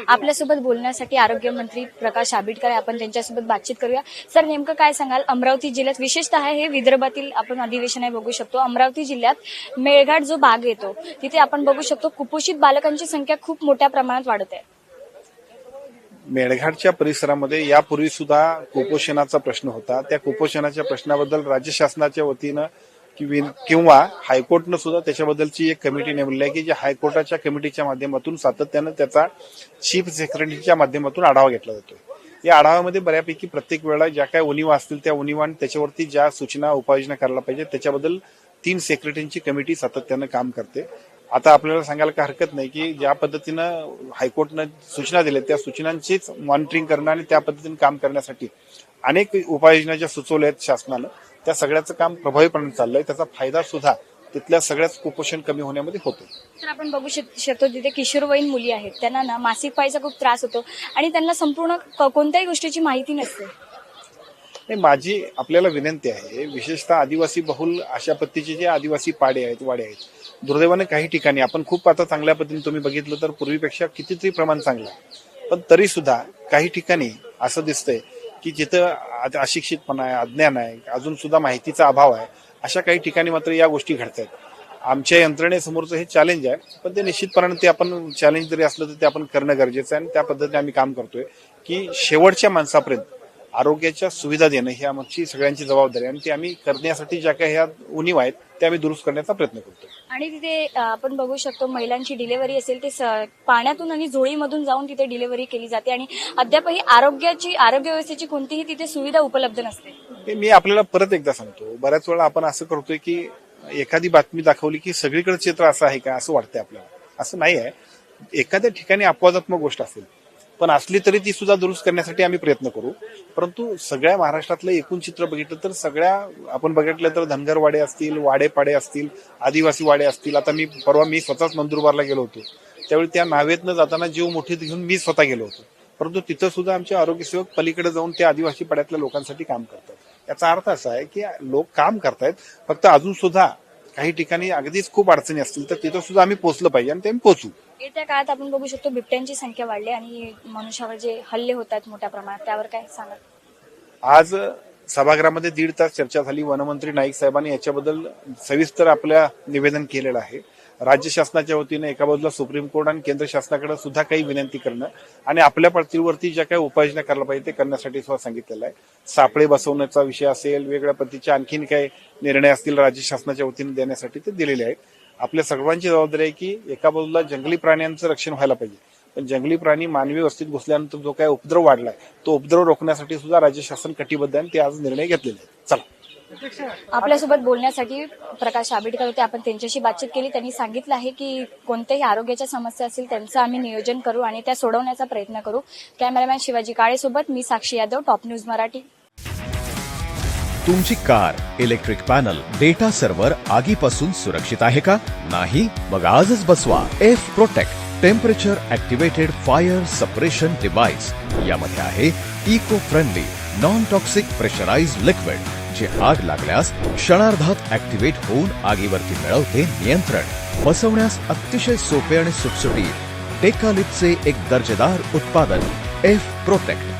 आपल्यासोबत बोलण्यासाठी आरोग्यमंत्री प्रकाश आंबेडकर आपण त्यांच्यासोबत बातचीत करूया. सर, नेमकं काय सांगाल? अमरावती जिल्ह्यात विशेषतः हे विदर्भातील आपण अधिवेशन आहे बघू शकतो. अमरावती जिल्ह्यात मेळघाट जो भाग येतो तिथे आपण बघू शकतो कुपोषित बालकांची संख्या खूप मोठ्या प्रमाणात वाढत आहे. मेळघाटच्या परिसरामध्ये यापूर्वी सुद्धा कुपोषणाचा प्रश्न होता. त्या कुपोषणाच्या प्रश्नाबद्दल राज्य शासनाच्या वतीनं किंवा हायकोर्टनं सुद्धा त्याच्याबद्दलची एक कमिटी नेमली आहे की जे हायकोर्टाच्या कमिटीच्या माध्यमातून सातत्यानं त्याचा चीफ सेक्रेटरीच्या माध्यमातून आढावा घेतला जातो. या आढाव्यामध्ये बऱ्यापैकी प्रत्येक वेळेला ज्या काही उणिवा असतील त्या उणिवा आणि त्याच्यावरती ज्या सूचना उपाययोजना करायला पाहिजे त्याच्याबद्दल 3 सेक्रेटरींची कमिटी सातत्यानं काम करते. आता आपल्याला सांगायला काही हरकत नाही की ज्या पद्धतीनं हायकोर्टनं सूचना दिल्या त्या सूचनांचीच मॉनिटरिंग करणं आणि त्या पद्धतीनं काम करण्यासाठी अनेक उपाययोजना ज्या सुचवल्या आहेत शासनानं त्या सगळ्याचं काम प्रभावीपणे चाललंय. त्याचा फायदा सुद्धा तिथल्या सगळ्याच कुपोषण कमी होण्यामध्ये होतो. तर आपण बघू शकतो तिथे किशोरवयीन मुली आहेत, त्यांना ना मासिक पाळीचा खूप त्रास होतो आणि त्यांना संपूर्ण कोणत्याही गोष्टीची माहिती नसते. माझी आपल्याला विनंती आहे, विशेषतः आदिवासी बहुल अशा पद्धतीचे जे आदिवासी पाडे आहेत, वाडे आहेत, दुर्दैवाने काही ठिकाणी आपण खूप आता चांगल्या पद्धतीने तुम्ही बघितलं तर पूर्वीपेक्षा कितीतरी प्रमाण चांगलं आहे, पण तरी सुद्धा काही ठिकाणी असं दिसतंय की जिथं अशिक्षितपणा आहे, अज्ञान आहे, अजून सुद्धा माहितीचा अभाव आहे, अशा काही ठिकाणी मात्र या गोष्टी घडत आहेत. आमच्या यंत्रणेसमोरचं हे चॅलेंज आहे, पण ते निश्चितपणाने ते आपण चॅलेंज जरी असलं तर ते आपण करणं गरजेचं आहे आणि त्या पद्धतीने आम्ही काम करतोय की शेवटच्या माणसापर्यंत आरोग्याच्या सुविधा देणं ही आमची सगळ्यांची जबाबदारी आहे आणि ती आम्ही करण्यासाठी ज्या काही ह्या उणीवा आहेत त्या आम्ही दुरुस्त करण्याचा प्रयत्न करतो. आणि तिथे आपण बघू शकतो महिलांची डिलिव्हरी असेल ते पाण्यातून आणि झोळीमधून जाऊन तिथे डिलिव्हरी केली जाते आणि अद्यापही आरोग्य व्यवस्थेची कोणतीही तिथे सुविधा उपलब्ध नसते. मी आपल्याला परत एकदा सांगतो, बऱ्याच वेळा आपण असं करतोय की एखादी बातमी दाखवली की सगळीकडे चित्र असं आहे का असं वाटतंय आपल्याला. असं नाही आहे. एखाद्या ठिकाणी अपवादात्मक गोष्ट असेल पण असली तरी ती सुद्धा दुरुस्त करण्यासाठी आम्ही प्रयत्न करू. परंतु सगळ्या महाराष्ट्रातलं एकूण चित्र बघितलं तर सगळ्या आपण बघितलं तर धनगर वाडे असतील, वाडेपाडे असतील, आदिवासी वाडे असतील. आता मी स्वतःच नंदुरबारला गेलो होतो, त्यावेळी त्या नावेतनं जाताना जीव मुठीत घेऊन मी स्वतः गेलो होतो. परंतु तिथं सुद्धा आमचे आरोग्यसेवक पलीकडे जाऊन त्या आदिवासी पाड्यातल्या लोकांसाठी काम करतात. याचा अर्थ असा आहे की लोक काम करतायत, फक्त अजून सुद्धा काही ठिकाणी अगदीच खूप अडचणी असतील तर तिथं सुद्धा आम्ही पोहोचलं पाहिजे आणि ते आम्ही पोहोचू. येत्या काळात आपण बघू शकतो बिबट्यांची संख्या वाढली आणि मनुष्यावर जे हल्ले होत आहेत मोठ्या प्रमाणात, त्यावर काय सांगा? आज सभागृहामध्ये 1.5 तास चर्चा झाली. वनमंत्री नाईक साहेबांनी याच्याबद्दल सविस्तर आपल्या निवेदन केलेलं आहे. राज्य शासनाच्या वतीने एका बाजूला सुप्रीम कोर्ट आणि केंद्र शासनाकडे सुद्धा काही विनंती करणं आणि आपल्या पातळीवरती ज्या काही उपाययोजना करायला पाहिजे ते करण्यासाठी सुद्धा सांगितलेलं आहे. सापळे बसवण्याचा विषय असेल, वेगवेगळ्या पद्धतीचे आणखीन काही निर्णय असतील राज्य शासनाच्या वतीने देण्यासाठी ते दिलेले आहेत. आपल्या सर्वांची जबाबदारी आहे की एका बाजूला जंगली प्राण्यांचं रक्षण व्हायला पाहिजे, पण जंगली प्राणी मानवी वस्तीत घुसल्यानंतर जो काही उपद्रव वाढलाय तो उपद्रव रोखण्यासाठी सुद्धा राज्य शासन कटिबद्ध आहे आणि ते आज निर्णय घेतलेले आहेत. चला, आपल्यासोबत बोलण्यासाठी प्रकाश आंबेडकर होते, आपण त्यांच्याशी बातचीत केली. त्यांनी सांगितलं आहे की कोणत्याही आरोग्याच्या समस्या असतील त्यांचं आम्ही नियोजन करू आणि त्या सोडवण्याचा प्रयत्न करू. कॅमेरामॅन शिवाजी काळेसोबत मी साक्षी यादव, टॉप न्यूज मराठी. तुमची car, electric panel, data server आगीपासून सुरक्षित आहे का? नाही? मग आजच बसवा F protect temperature activated fire suppression device. यामध्ये आहे eco friendly non toxic pressurised liquid जे आग लागल्यास क्षणार्धात ऍक्टिव्हेट होऊन आगीवरती मिळवते नियंत्रण. बसवण्यास अतिशय सोपे आणि सुटसुटीत टेकालिपचे एक दर्जेदार उत्पादन एफ प्रोटेक्ट.